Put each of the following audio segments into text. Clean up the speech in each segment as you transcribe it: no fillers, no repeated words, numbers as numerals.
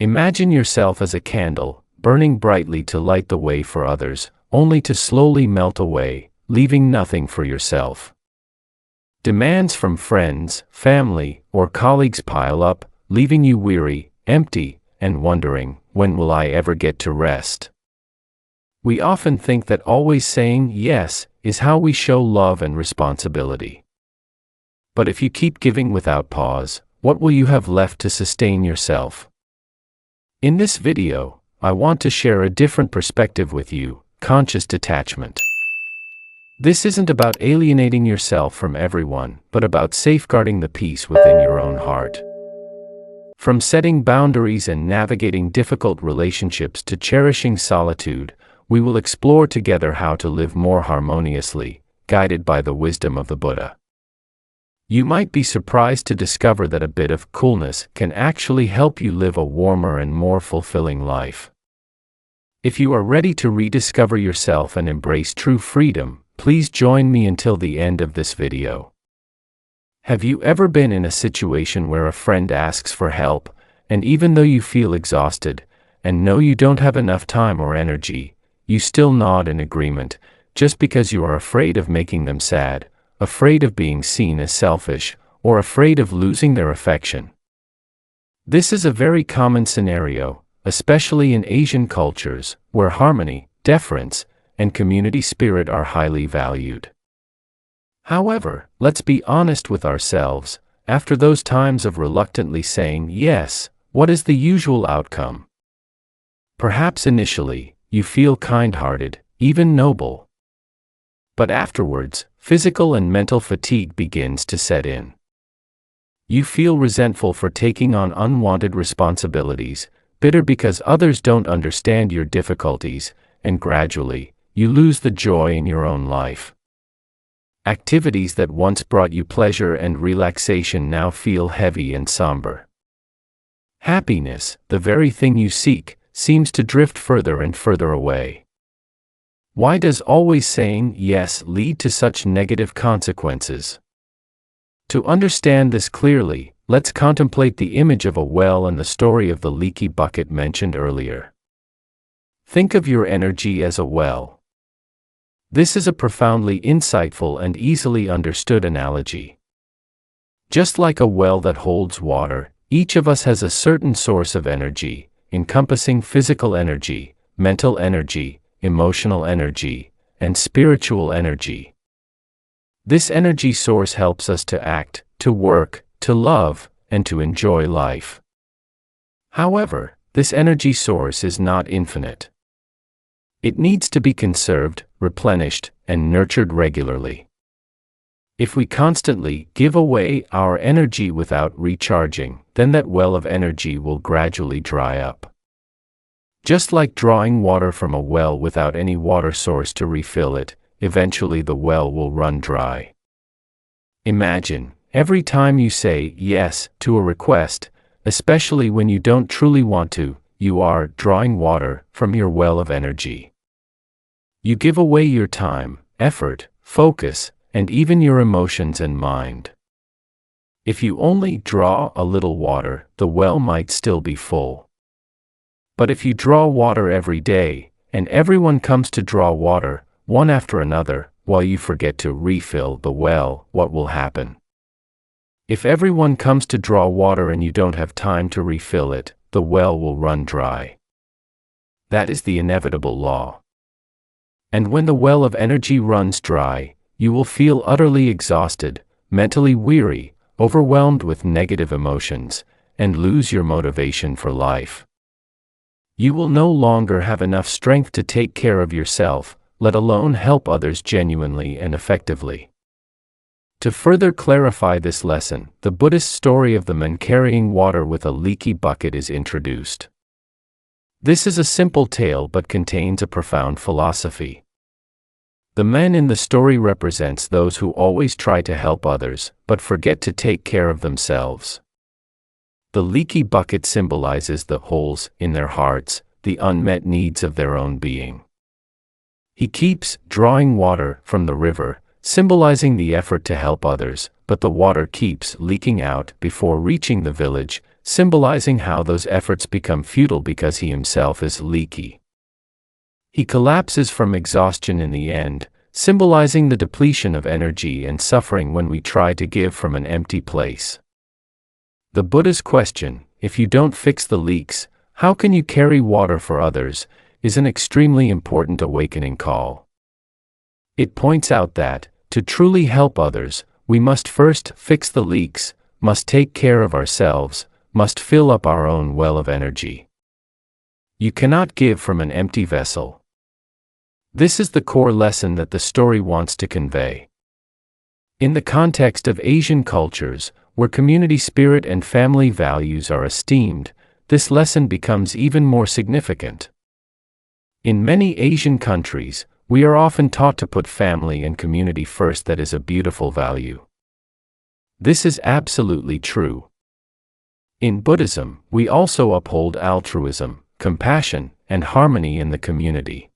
Imagine yourself as a candle, burning brightly to light the way for others, only to slowly melt away, leaving nothing for yourself. Demands from friends, family, or colleagues pile up, leaving you weary, empty, and wondering, when will I ever get to rest? We often think that always saying yes is how we show love and responsibility. But if you keep giving without pause, what will you have left to sustain yourself? In this video, I want to share a different perspective with you: conscious detachment. This isn't about alienating yourself from everyone, but about safeguarding the peace within your own heart. From setting boundaries and navigating difficult relationships to cherishing solitude, we will explore together how to live more harmoniously, guided by the wisdom of the Buddha. You might be surprised to discover that a bit of coolness can actually help you live a warmer and more fulfilling life. If you are ready to rediscover yourself and embrace true freedom, please join me until the end of this video. Have you ever been in a situation where a friend asks for help, and even though you feel exhausted, and know you don't have enough time or energy, you still nod in agreement, just because you are afraid of making them sad, afraid of being seen as selfish, or afraid of losing their affection? This is a very common scenario, especially in Asian cultures, where harmony, deference, and community spirit are highly valued. However, let's be honest with ourselves. After those times of reluctantly saying yes, what is the usual outcome? Perhaps initially, you feel kind-hearted, even noble. But afterwards, physical and mental fatigue begins to set in. You feel resentful for taking on unwanted responsibilities, bitter because others don't understand your difficulties, and gradually, you lose the joy in your own life. Activities that once brought you pleasure and relaxation now feel heavy and somber. Happiness, the very thing you seek, seems to drift further and further away. Why does always saying yes lead to such negative consequences? To understand this clearly, let's contemplate the image of a well and the story of the leaky bucket mentioned earlier. Think of your energy as a well. This is a profoundly insightful and easily understood analogy. Just like a well that holds water, each of us has a certain source of energy, encompassing physical energy, mental energy, emotional energy, and spiritual energy. This energy source helps us to act, to work, to love, and to enjoy life. However, this energy source is not infinite. It needs to be conserved, replenished, and nurtured regularly. If we constantly give away our energy without recharging, then that well of energy will gradually dry up. Just like drawing water from a well without any water source to refill it, eventually the well will run dry. Imagine, every time you say yes to a request, especially when you don't truly want to, you are drawing water from your well of energy. You give away your time, effort, focus, and even your emotions and mind. If you only draw a little water, the well might still be full. But if you draw water every day, and everyone comes to draw water, one after another, while you forget to refill the well, what will happen? If everyone comes to draw water and you don't have time to refill it, the well will run dry. That is the inevitable law. And when the well of energy runs dry, you will feel utterly exhausted, mentally weary, overwhelmed with negative emotions, and lose your motivation for life. You will no longer have enough strength to take care of yourself, let alone help others genuinely and effectively. To further clarify this lesson, the Buddhist story of the man carrying water with a leaky bucket is introduced. This is a simple tale but contains a profound philosophy. The man in the story represents those who always try to help others, but forget to take care of themselves. The leaky bucket symbolizes the holes in their hearts, the unmet needs of their own being. He keeps drawing water from the river, symbolizing the effort to help others, but the water keeps leaking out before reaching the village, symbolizing how those efforts become futile because he himself is leaky. He collapses from exhaustion in the end, symbolizing the depletion of energy and suffering when we try to give from an empty place. The Buddha's question, if you don't fix the leaks, how can you carry water for others, is an extremely important awakening call. It points out that, to truly help others, we must first fix the leaks, must take care of ourselves, must fill up our own well of energy. You cannot give from an empty vessel. This is the core lesson that the story wants to convey. In the context of Asian cultures, where community spirit and family values are esteemed, this lesson becomes even more significant. In many Asian countries, we are often taught to put family and community first. That is a beautiful value. This is absolutely true. In Buddhism, we also uphold altruism, compassion, and harmony in the community.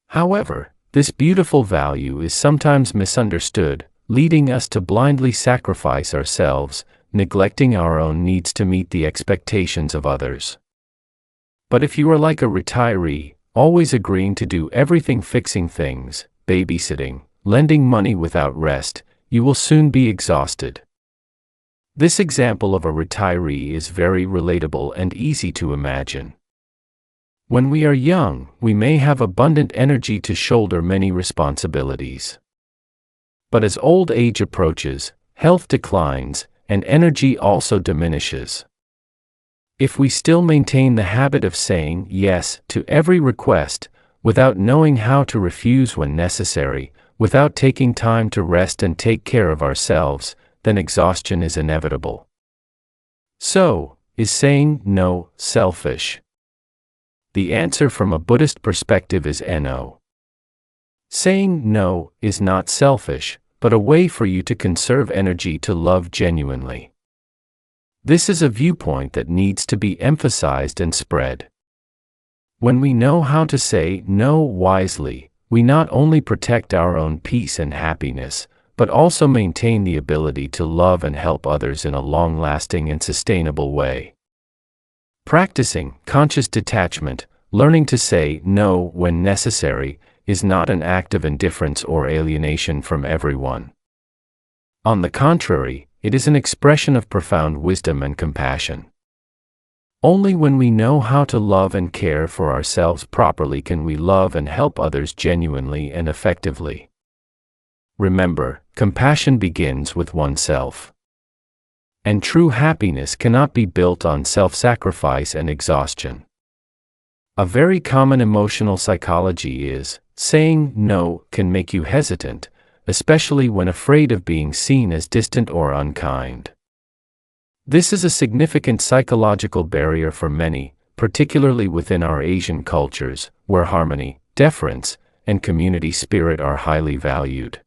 However, this beautiful value is sometimes misunderstood, leading us to blindly sacrifice ourselves, neglecting our own needs to meet the expectations of others. But if you are like a retiree, always agreeing to do everything, fixing things, babysitting, lending money without rest, you will soon be exhausted. This example of a retiree is very relatable and easy to imagine. When we are young, we may have abundant energy to shoulder many responsibilities. But as old age approaches, health declines, and energy also diminishes. If we still maintain the habit of saying yes to every request, without knowing how to refuse when necessary, without taking time to rest and take care of ourselves, then exhaustion is inevitable. So, is saying no selfish? The answer from a Buddhist perspective is no. Saying no is not selfish, but a way for you to conserve energy to love genuinely. This is a viewpoint that needs to be emphasized and spread. When we know how to say no wisely, we not only protect our own peace and happiness, but also maintain the ability to love and help others in a long-lasting and sustainable way. Practicing conscious detachment, learning to say no when necessary, is not an act of indifference or alienation from everyone. On the contrary, it is an expression of profound wisdom and compassion. Only when we know how to love and care for ourselves properly can we love and help others genuinely and effectively. Remember, compassion begins with oneself. And true happiness cannot be built on self-sacrifice and exhaustion. A very common emotional psychology is, saying no can make you hesitant, especially when afraid of being seen as distant or unkind. This is a significant psychological barrier for many, particularly within our Asian cultures, where harmony, deference, and community spirit are highly valued.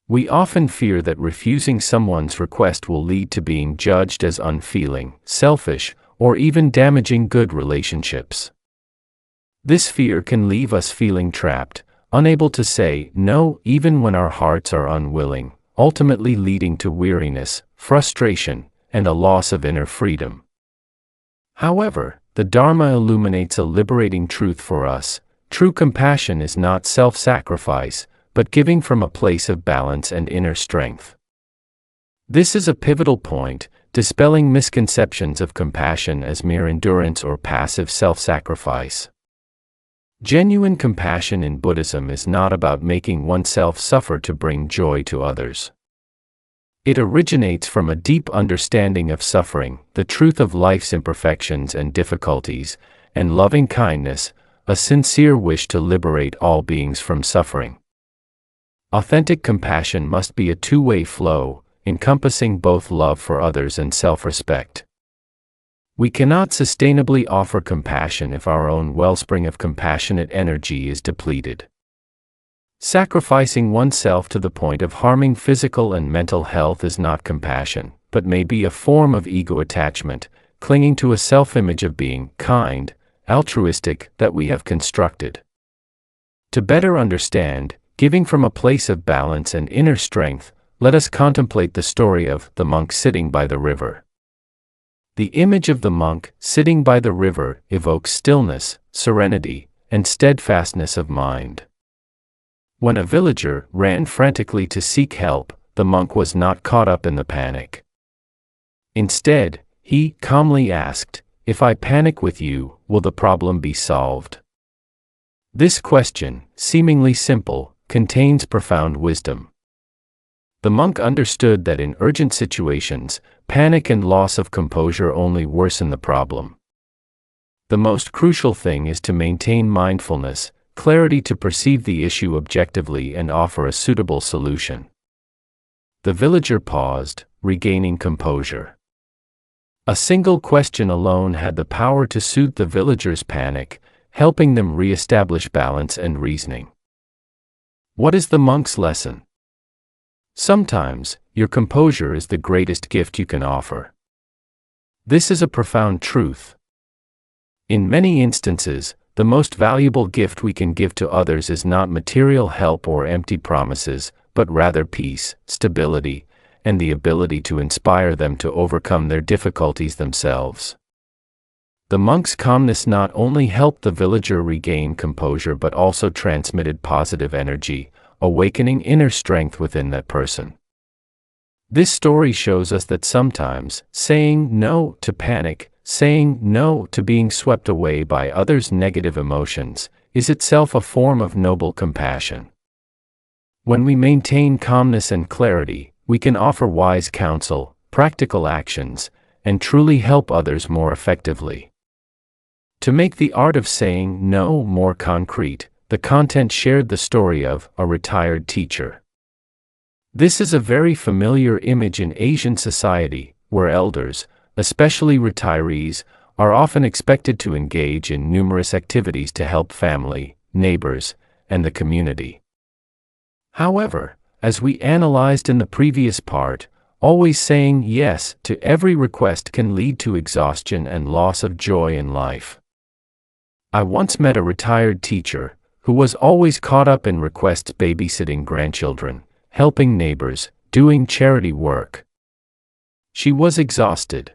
We often fear that refusing someone's request will lead to being judged as unfeeling, selfish, or even damaging good relationships. This fear can leave us feeling trapped, unable to say no even when our hearts are unwilling, ultimately leading to weariness, frustration, and a loss of inner freedom. However, the Dharma illuminates a liberating truth for us. True compassion is not self-sacrifice, but giving from a place of balance and inner strength. This is a pivotal point, dispelling misconceptions of compassion as mere endurance or passive self-sacrifice. Genuine compassion in Buddhism is not about making oneself suffer to bring joy to others. It originates from a deep understanding of suffering, the truth of life's imperfections and difficulties, and loving kindness, a sincere wish to liberate all beings from suffering. Authentic compassion must be a two-way flow, encompassing both love for others and self-respect. We cannot sustainably offer compassion if our own wellspring of compassionate energy is depleted. Sacrificing oneself to the point of harming physical and mental health is not compassion, but may be a form of ego attachment, clinging to a self-image of being kind, altruistic that we have constructed. To better understand, giving from a place of balance and inner strength, let us contemplate the story of the monk sitting by the river. The image of the monk sitting by the river evokes stillness, serenity, and steadfastness of mind. When a villager ran frantically to seek help, the monk was not caught up in the panic. Instead, he calmly asked, "If I panic with you, will the problem be solved?" This question, seemingly simple, contains profound wisdom. The monk understood that in urgent situations, panic and loss of composure only worsen the problem. The most crucial thing is to maintain mindfulness, clarity to perceive the issue objectively and offer a suitable solution. The villager paused, regaining composure. A single question alone had the power to soothe the villager's panic, helping them re-establish balance and reasoning. What is the monk's lesson? Sometimes, your composure is the greatest gift you can offer. This is a profound truth. In many instances, the most valuable gift we can give to others is not material help or empty promises, but rather peace, stability, and the ability to inspire them to overcome their difficulties themselves. The monk's calmness not only helped the villager regain composure but also transmitted positive energy, awakening inner strength within that person. This story shows us that sometimes, saying no to panic, saying no to being swept away by others' negative emotions, is itself a form of noble compassion. When we maintain calmness and clarity, we can offer wise counsel, practical actions, and truly help others more effectively. To make the art of saying no more concrete, the content shared the story of a retired teacher. This is a very familiar image in Asian society, where elders, especially retirees, are often expected to engage in numerous activities to help family, neighbors, and the community. However, as we analyzed in the previous part, always saying yes to every request can lead to exhaustion and loss of joy in life. I once met a retired teacher who was always caught up in requests babysitting grandchildren, helping neighbors, doing charity work. She was exhausted.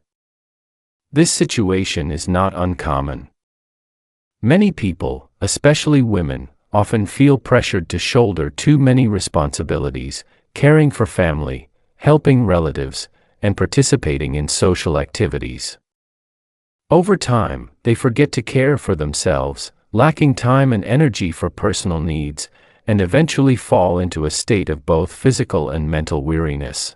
This situation is not uncommon. Many people, especially women, often feel pressured to shoulder too many responsibilities, caring for family, helping relatives, and participating in social activities. Over time, they forget to care for themselves, lacking time and energy for personal needs, and eventually fall into a state of both physical and mental weariness.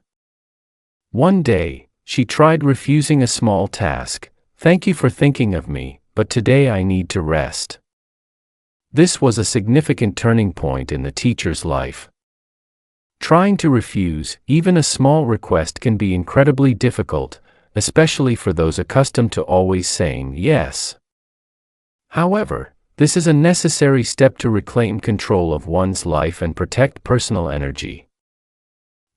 One day, she tried refusing a small task. "Thank you for thinking of me, but today I need to rest." This was a significant turning point in the teacher's life. Trying to refuse even a small request can be incredibly difficult, especially for those accustomed to always saying yes. However, this is a necessary step to reclaim control of one's life and protect personal energy.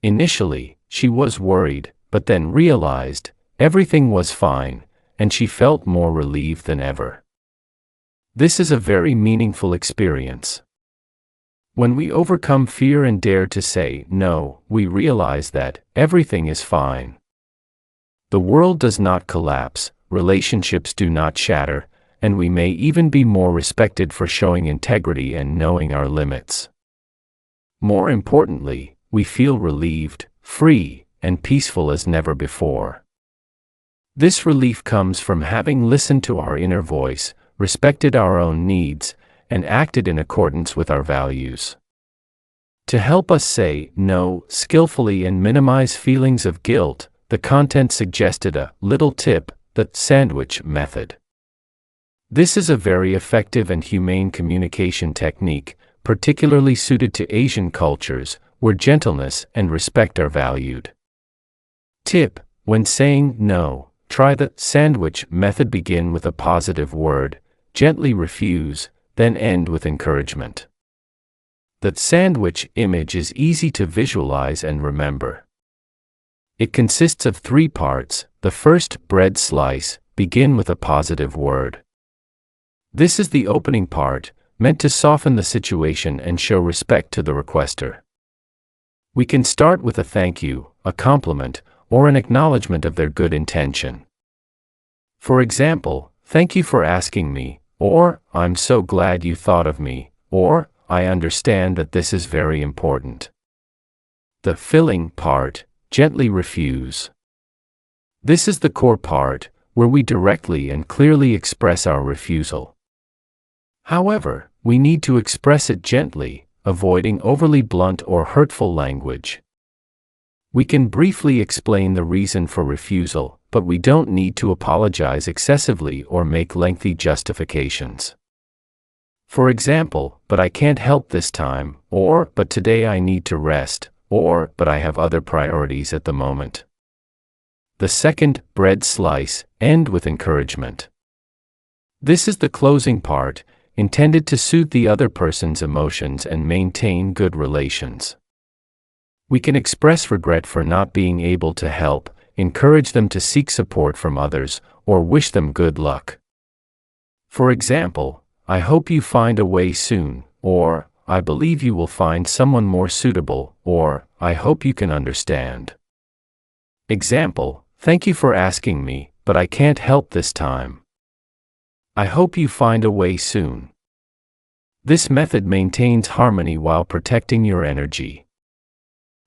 Initially, she was worried, but then realized everything was fine, and she felt more relieved than ever. This is a very meaningful experience. When we overcome fear and dare to say no, we realize that everything is fine. The world does not collapse, relationships do not shatter, and we may even be more respected for showing integrity and knowing our limits. More importantly, we feel relieved, free, and peaceful as never before. This relief comes from having listened to our inner voice, respected our own needs, and acted in accordance with our values. To help us say no skillfully and minimize feelings of guilt, the content suggested a little tip, the sandwich method. This is a very effective and humane communication technique, particularly suited to Asian cultures, where gentleness and respect are valued. Tip: when saying no, try the sandwich method. Begin with a positive word, gently refuse, then end with encouragement. The sandwich image is easy to visualize and remember. It consists of 3 parts. The first, bread slice, begin with a positive word. This is the opening part, meant to soften the situation and show respect to the requester. We can start with a thank you, a compliment, or an acknowledgement of their good intention. For example, "Thank you for asking me," or "I'm so glad you thought of me," or "I understand that this is very important." The filling part, gently refuse. This is the core part, where we directly and clearly express our refusal. However, we need to express it gently, avoiding overly blunt or hurtful language. We can briefly explain the reason for refusal, but we don't need to apologize excessively or make lengthy justifications. For example, "But I can't help this time," or "But today I need to rest," or "But I have other priorities at the moment." The second, bread slice, end with encouragement. This is the closing part, intended to soothe the other person's emotions and maintain good relations. We can express regret for not being able to help, encourage them to seek support from others, or wish them good luck. For example, "I hope you find a way soon," or "I believe you will find someone more suitable," or "I hope you can understand." Example, "Thank you for asking me, but I can't help this time. I hope you find a way soon." This method maintains harmony while protecting your energy.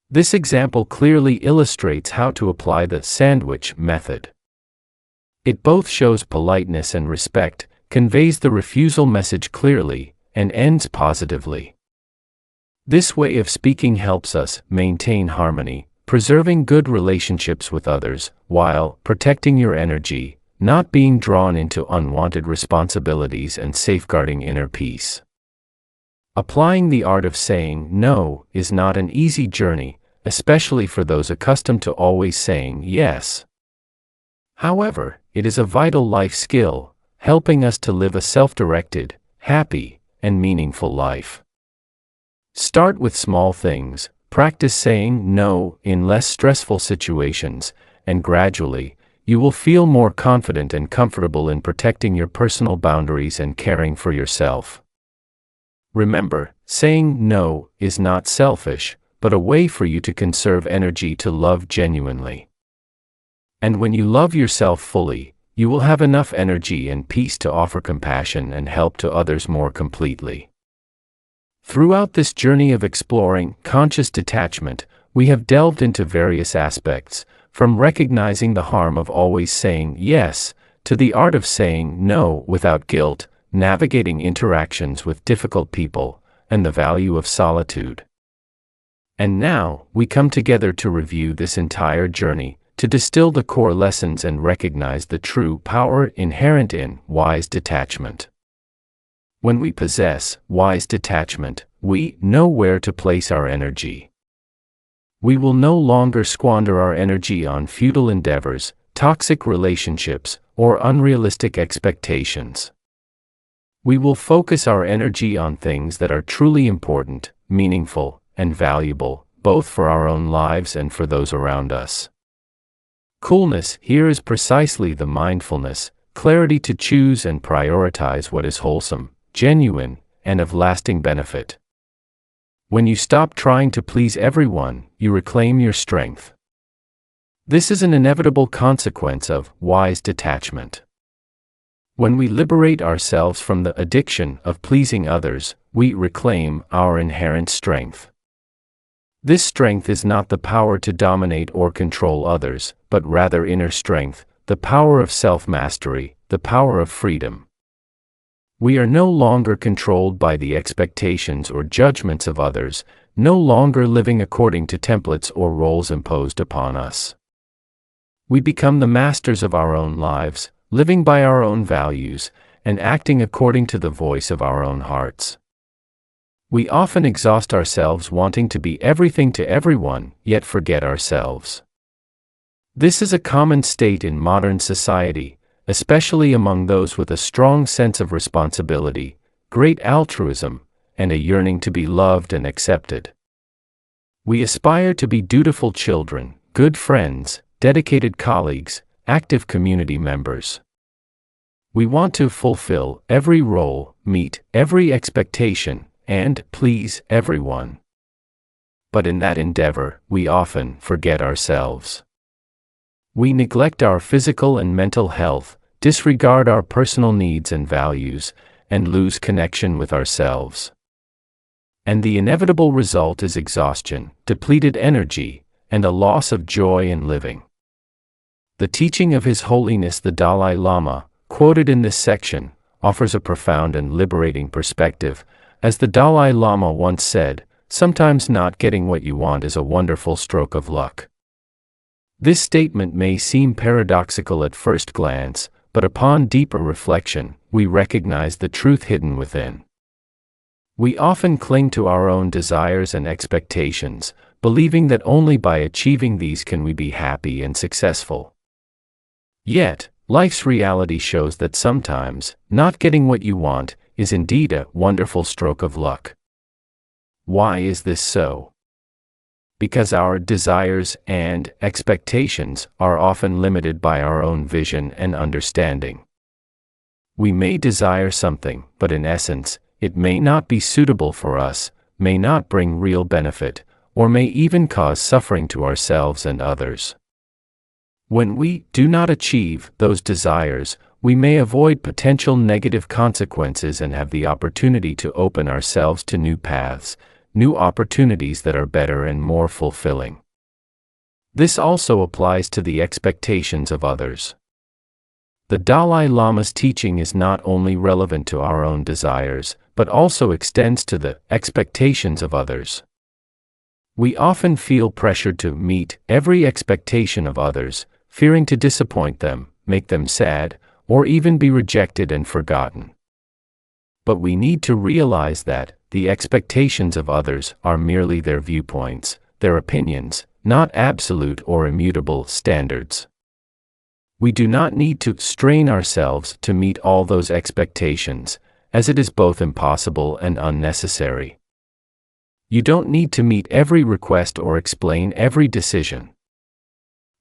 This example clearly illustrates how to apply the sandwich method. It both shows politeness and respect, conveys the refusal message clearly, and ends positively. This way of speaking helps us maintain harmony, preserving good relationships with others, while protecting your energy, not being drawn into unwanted responsibilities, and safeguarding inner peace. Applying the art of saying no is not an easy journey, especially for those accustomed to always saying yes. However, it is a vital life skill, helping us to live a self-directed, happy, and meaningful life. Start with small things, practice saying no in less stressful situations, and gradually, you will feel more confident and comfortable in protecting your personal boundaries and caring for yourself. Remember, saying no is not selfish, but a way for you to conserve energy to love genuinely. And when you love yourself fully, you will have enough energy and peace to offer compassion and help to others more completely. Throughout this journey of exploring conscious detachment, we have delved into various aspects, from recognizing the harm of always saying yes, to the art of saying no without guilt, navigating interactions with difficult people, and the value of solitude. And now, we come together to review this entire journey, to distill the core lessons and recognize the true power inherent in wise detachment. When we possess wise detachment, we know where to place our energy. We will no longer squander our energy on futile endeavors, toxic relationships, or unrealistic expectations. We will focus our energy on things that are truly important, meaningful, and valuable, both for our own lives and for those around us. Coolness here is precisely the mindfulness, clarity to choose and prioritize what is wholesome, genuine, and of lasting benefit. When you stop trying to please everyone, you reclaim your strength. This is an inevitable consequence of wise detachment. When we liberate ourselves from the addiction of pleasing others, we reclaim our inherent strength. This strength is not the power to dominate or control others, but rather inner strength, the power of self-mastery, the power of freedom. We are no longer controlled by the expectations or judgments of others, no longer living according to templates or roles imposed upon us. We become the masters of our own lives, living by our own values, and acting according to the voice of our own hearts. We often exhaust ourselves wanting to be everything to everyone, yet forget ourselves. This is a common state in modern society, especially among those with a strong sense of responsibility, great altruism, and a yearning to be loved and accepted. We aspire to be dutiful children, good friends, dedicated colleagues, active community members. We want to fulfill every role, meet every expectation, and please everyone. But in that endeavor, we often forget ourselves. We neglect our physical and mental health, disregard our personal needs and values, and lose connection with ourselves. And the inevitable result is exhaustion, depleted energy, and a loss of joy in living. The teaching of His Holiness the Dalai Lama, quoted in this section, offers a profound and liberating perspective. As the Dalai Lama once said, "Sometimes not getting what you want is a wonderful stroke of luck." This statement may seem paradoxical at first glance, but upon deeper reflection, we recognize the truth hidden within. We often cling to our own desires and expectations, believing that only by achieving these can we be happy and successful. Yet, life's reality shows that sometimes, not getting what you want is indeed a wonderful stroke of luck. Why is this so? Because our desires and expectations are often limited by our own vision and understanding. We may desire something, but in essence, it may not be suitable for us, may not bring real benefit, or may even cause suffering to ourselves and others. When we do not achieve those desires, we may avoid potential negative consequences and have the opportunity to open ourselves to new paths, new opportunities that are better and more fulfilling. This also applies to the expectations of others. The Dalai Lama's teaching is not only relevant to our own desires, but also extends to the expectations of others. We often feel pressured to meet every expectation of others, fearing to disappoint them, make them sad, or even be rejected and forgotten. But we need to realize that the expectations of others are merely their viewpoints, their opinions, not absolute or immutable standards. We do not need to strain ourselves to meet all those expectations, as it is both impossible and unnecessary. You don't need to meet every request or explain every decision.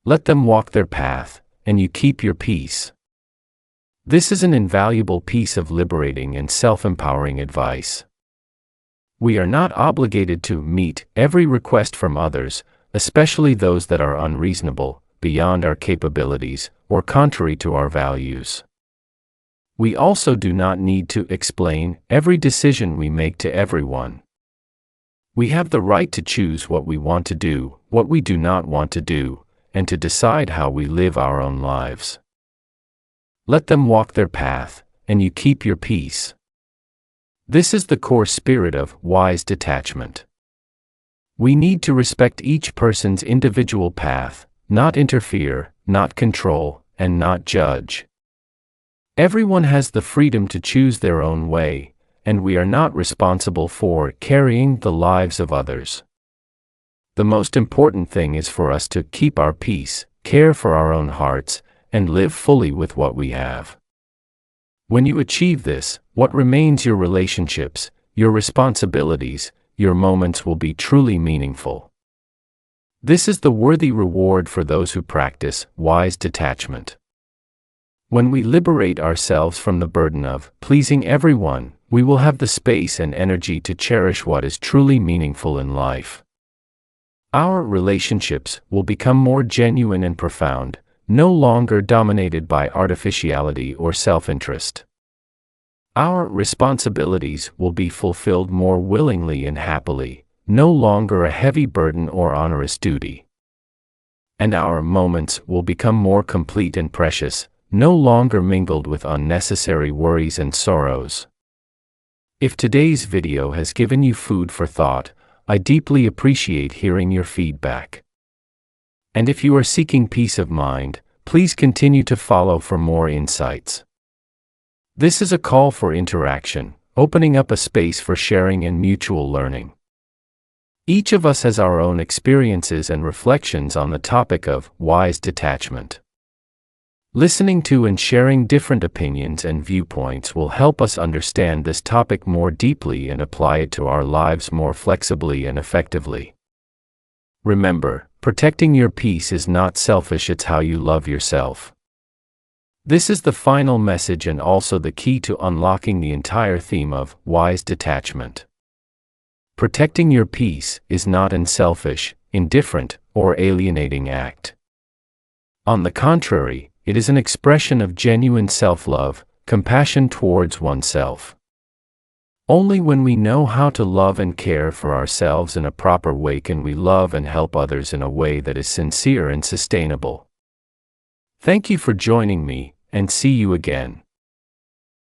Let them walk their path, and you keep your peace. This is an invaluable piece of liberating and self-empowering advice. We are not obligated to meet every request from others, especially those that are unreasonable, beyond our capabilities, or contrary to our values. We also do not need to explain every decision we make to everyone. We have the right to choose what we want to do, what we do not want to do, and to decide how we live our own lives. Let them walk their path, and you keep your peace. This is the core spirit of wise detachment. We need to respect each person's individual path, not interfere, not control, and not judge. Everyone has the freedom to choose their own way, and we are not responsible for carrying the lives of others. The most important thing is for us to keep our peace, care for our own hearts, and live fully with what we have. When you achieve this, what remains your relationships, your responsibilities, your moments will be truly meaningful. This is the worthy reward for those who practice wise detachment. When we liberate ourselves from the burden of pleasing everyone, we will have the space and energy to cherish what is truly meaningful in life. Our relationships will become more genuine and profound, no longer dominated by artificiality or self-interest. Our responsibilities will be fulfilled more willingly and happily, no longer a heavy burden or onerous duty. And our moments will become more complete and precious, no longer mingled with unnecessary worries and sorrows. If today's video has given you food for thought, I deeply appreciate hearing your feedback. And if you are seeking peace of mind, please continue to follow for more insights. This is a call for interaction, opening up a space for sharing and mutual learning. Each of us has our own experiences and reflections on the topic of wise detachment. Listening to and sharing different opinions and viewpoints will help us understand this topic more deeply and apply it to our lives more flexibly and effectively. Remember, protecting your peace is not selfish, it's how you love yourself. This is the final message and also the key to unlocking the entire theme of wise detachment. Protecting your peace is not an selfish, indifferent, or alienating act. On the contrary, It is an expression of genuine self-love, compassion towards oneself. Only when we know how to love and care for ourselves in a proper way can we love and help others in a way that is sincere and sustainable. Thank you for joining me, and see you again.